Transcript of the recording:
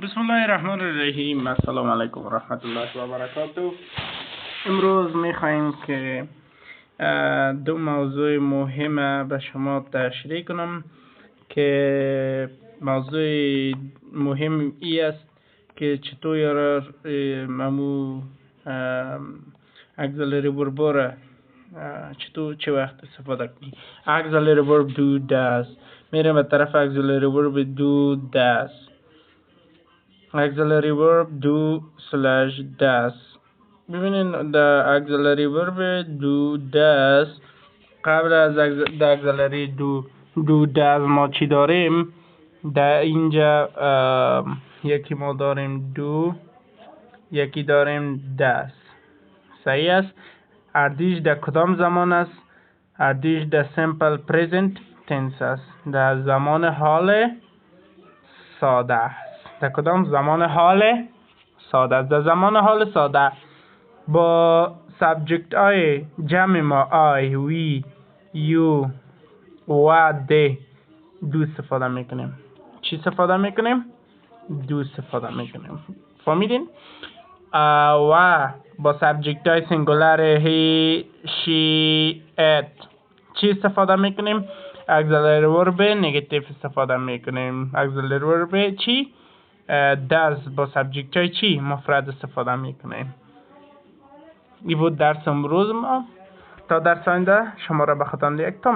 بسم الله الرحمن الرحیم. السلام علیکم و رحمت الله و برکاته. امروز میخوایم که دو موضوع مهم به شما تشریح کنم که موضوع مهم ای است که چطور یارا ممو اگزلری برباره چطور چه وقت استفاده کنی. اگزلری ورب دو دست میریم به طرف اگزلری ورب دو دست. auxiliary verb do / does. ببینین در auxiliary verb do does قبل از auxiliary do does ما چی داریم؟ در اینجا یکی ما داریم do، یکی داریم does. صحیح است؟ اردیش در کدام زمان است؟ اردیش در simple present tense است، در زمان حال ساده است. در کدام زمان حال ساده است؟ در زمان حال ساده با سابجکت های جمع ما آی، وی، یو و ده دو استفاده میکنیم. چی استفاده میکنیم؟ دو استفاده میکنیم. فهمیدین؟ و با سابجکت های سینگولر هی، شی، ات چی استفاده میکنیم؟ auxiliary verb نگاتیو استفاده میکنیم. auxiliary verb چی؟ does با سابجکت های چی؟ مفرد استفاده میکنیم. این بود درس امروز ما. تا درس آینده شما را به خداوند یک تا